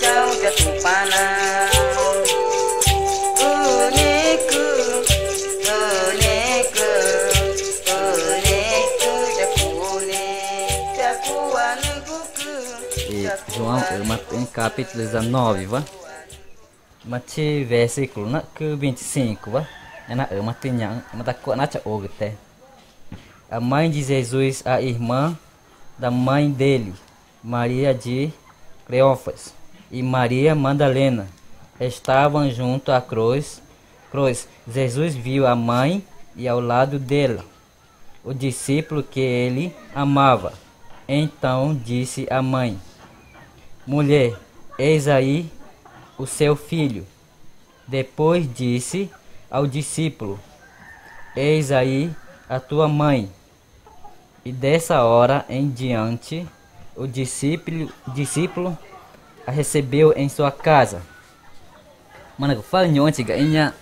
chau jatu pana uneku João, em capítulo 19, vá. Mas versículo na que 25, vá. É na matinha, mas tá com a nacha ogte. A mãe de Jesus, a irmã da mãe dele, Maria de Cleófas e Maria Madalena, estavam junto à cruz. Jesus viu a mãe e ao lado dela o discípulo que ele amava. Então disse à mãe: mulher, eis aí o seu filho. Depois disse ao discípulo: eis aí a tua mãe. E dessa hora em diante, o discípulo a recebeu em sua casa. Mana ko fal nyonti ga inya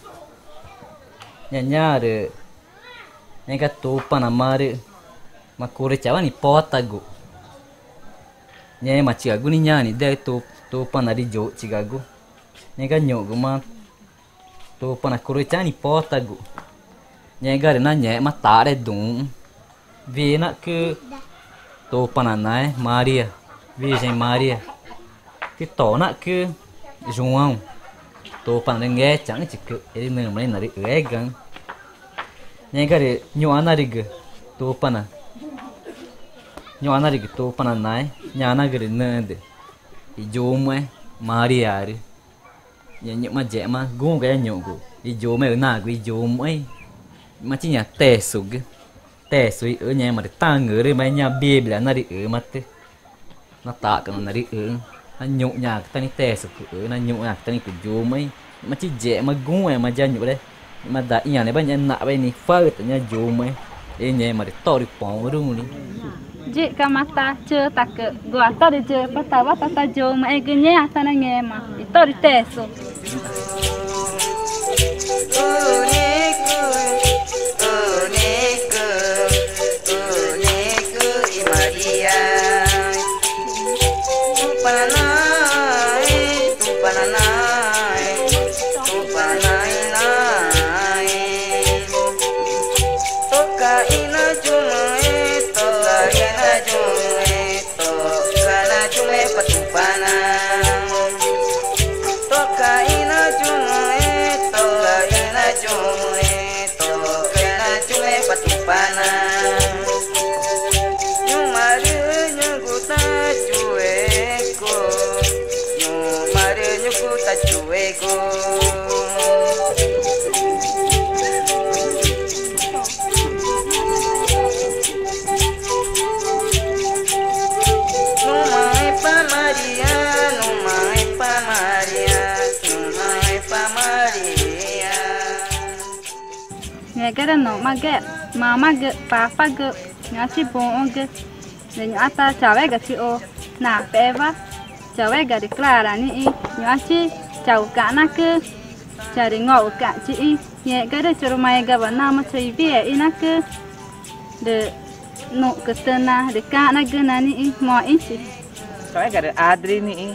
nyanyare nega to panamare makure chawa ni potago nye machigagu ni nyani de to panari jo chigagu nega nyogu ma to panakure chani potago nega na nye matare dum vina que to pananai Maria Virgem Maria que tona que João to panange chẳng chỉ que ele não me nari egan nega re nyoana rig to pana nyoana rig to pananai nyana gre nande e jome Maria ari nhận mà dễ mà gung cái nhộng e jome na cái jome mà chỉ nhà tè suy ở nhà mà ta ngửa đi mấy nhà bia là nó đi ở mặt thế nó tạ cái nó đi ở nó nhụng nhà ta đi tè sụp ở nó nhụng nhà ta đi cứ vô mấy mà chỉ dễ mà gung mà ra nhụng đấy mà đã nhà này bao nhiêu nạ bây ní phơi tại nhà vô mấy ở nhà mà để to đi bỏng đúng đi chị kamata chưa ta cứ gua to đi chưa bắt ta vô mà cái nhà ta nó nghe mà to đi tè sụp cái nó mà cái mama cái papa cái nhà chị bông cái để nhà ta chào cái chị ô nà bé vắt chào cái Clara ní nhà chị chào cả na cái chào để ngồi cả chị nhẹ cái đó cho mày cái bạn nào mà chơi bia ina cái để nụ cái tên na để cả na cái na ní mọi ít chị chào cái Adri ní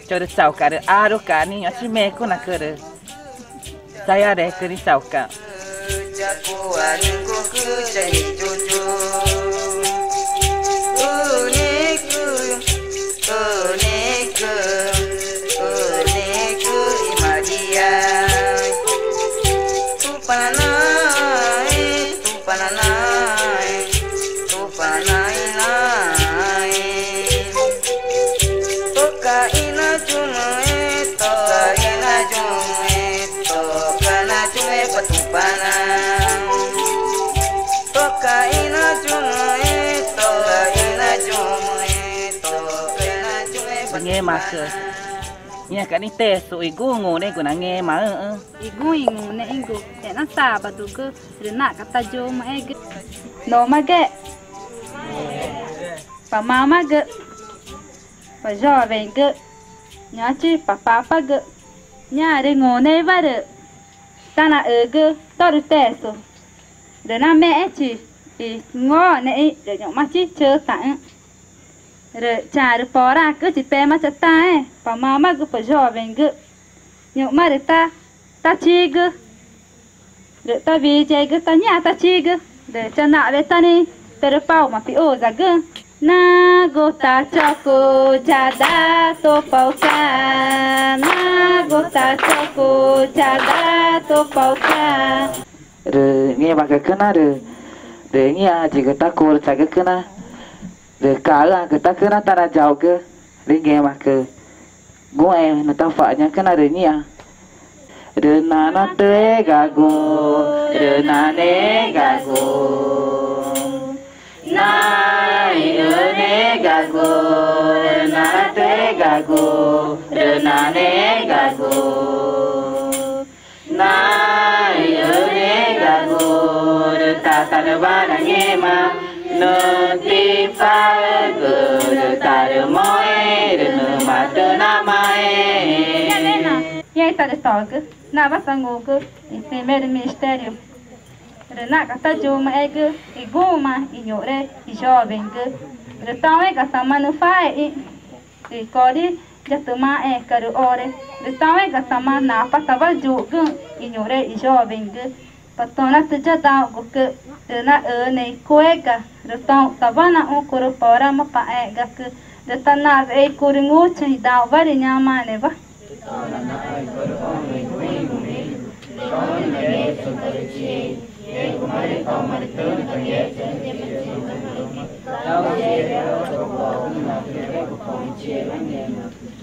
cho để chào cái Aro cả ní nhà chị mẹ cô na cái saya deh ke chào cả jagoan ku jadi cucu uneku Maria tu pananai toka ina jume toka na jume patupana nghe mà cười nghe cái này tè sụi gu ngủ đây của nó nghe mà igu này igu để nó xả vào tụ cơ để nãy cái ta vô mà cái nó mà cái bà mama cái bà giò về cái nhá chứ bà papa cái nhà đây ngủ này vào được ta là ở cái to được tè sụi để nó mẹ chị thì ngó này để nhậu mà chứ chơi tặng Rồi trả được bỏ ra cứ chỉ pe mà chặt ta ấy, bà mà cứ phải dò về cứ, nhưng mà được ta chi cứ, rồi ta vì chơi cứ ta nhà ta chi cứ, để cho nạ về ta đi, ta được bao mà bị ổ ra cứ, na go ta cho cô cha đa tô bao ca, na go ta cho cô cha đa tô bao ca. Rồi nghe bà cái na rồi nghe chỉ cái ta cô cha cái na. Rồi cả là người ta cứ nói ta đã giàu cơ đi nghe mà cơ bố em người ta phải nhá cái này rồi nhỉ rồi nó tê gà gù rồi na nê gà gù nai ở nê gà gù rồi na tê gà gù rồi na nê gà gù nai ở nê gà gù rồi ta nó ba là nghe mà nô ti pha gờ ta môi nô mà tơ na mai. E aí tá de toque, na basango que primeiro ministério. Rồi na kata juma é que iguma ignore e jovem que rồi tao é kata manufai e cori já toma é caro ore rồi tao é kata mana patava juga ignore e jovem que patona tu já tao que rồi na này coega rồi tao tava na coro para ma pa é que rồi ta na é coringu chai dao vari nyama ne va.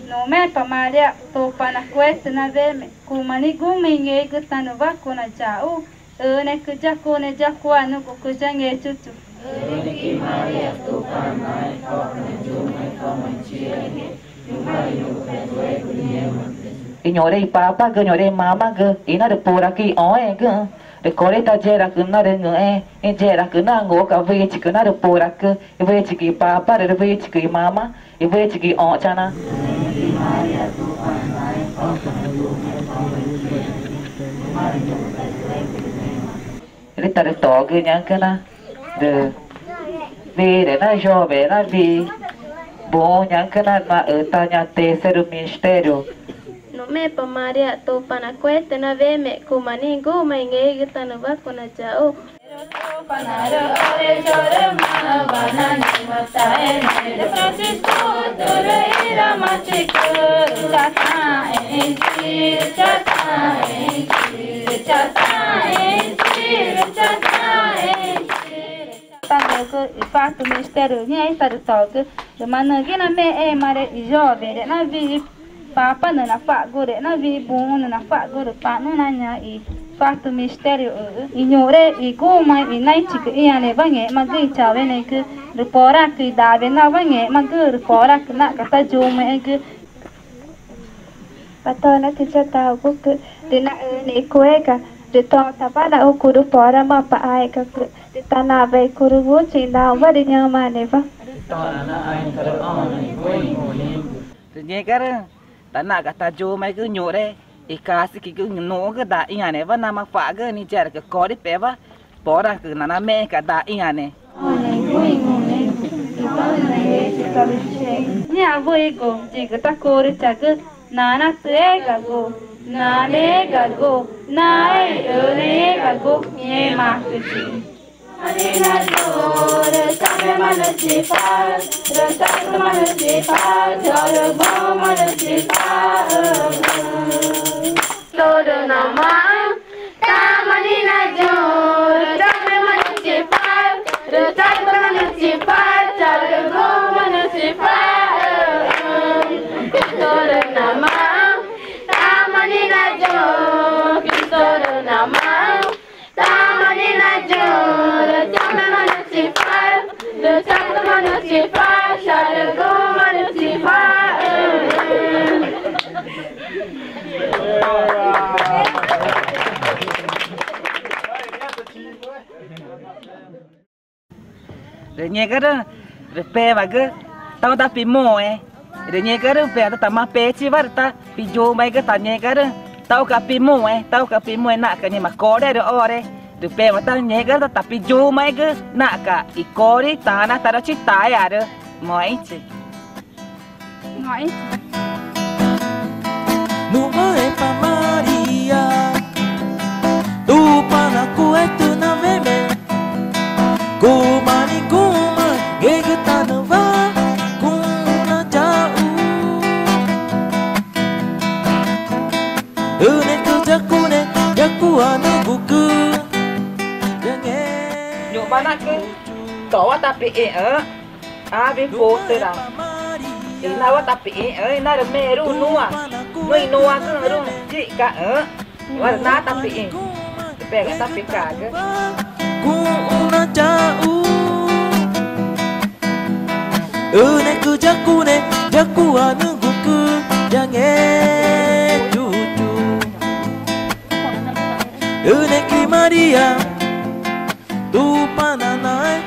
No me pamaria to pana questa na veme kumani guminge gutanu va kona jau ne kuja kone ja kwanu kuja nge chuchu ki maria to pamai kona jumai koma chienge Ignore papa que ignore mama que ina de por aqui oe que de coreta gera que na de ngue e gera que na ngo ka ve que na de por aqui e ve que papa de ve que mama e ve que o chana ele tá de toque nha que na de ve na jovem na vi bom nha que na ta nha terceiro ministério. No me pamaria to pana cuesta na veme kumani guma inge gita no va kona jao panaro ore chore mana banani matae mere Francisco tore ira machiko chata enchi tanto que fato mistério nem está de toque de mana que na me é mare jovem na vi papa na fa gore na vi bom na fa gore pa na nya e fato mistério ignore e como e nai chique e ane bange magi chave ne que repora que dave na bange magi repora que na kata jume que patona que já tá o que de na ne coega de to tabada o kuru pora ma pa ai ka de tana vai kuru wo chinda wa de nyama ne va tự nhiên cái ta na kata jo mai cứ nhổ đấy ikasi ki cứ nổ cái da inga này vẫn nằm phá cái ni chả cái có đi bé va bỏ ra cứ nana mẹ cả da inga này nhà vui go chỉ cái ta cô đi chả cứ nana tê cả go nane cả go nai ane cả go nghe mà cái gì Marina Jor, Same Manasipal, Rasat Manasipal, Jorbo Manasipal. Todo nama, Ta Marina Jor, Same Manasipal, Rasat Manasipal, Jorbo Manasipal. Todo nama, Ta Marina Jor, todo nama. Rồi nghe cái đó rồi pe mà cứ tao ta bị mồ ấy rồi nghe cái đó pe tao mà pe chi vắt ta bị vô mấy cái tao nghe cái đó tao cả bị mồ ấy tao cả bị mồ nạ cái này mà có đây rồi đấy rồi pe mà tao nghe cái đó tao bị vô mấy cái nạ cả ý có đi ta na tao đã chết tai à đó mọi chứ ngoi. Numae pa Maria, tu panaku itu na meme, kumani kuma gegetanwa kuna jauh. Une kujakune jakuanu buku, jangan. Nyok mana ke? Tawa tapi abi foto dah. Inawa tapi ina ada meru nuah. Noi nuah ke rum jika warna tapi pega tapi kaga. Kuna jauh. Une kujakune jakuanu buku, jangan cucu. Une ki Maria, tu pananai.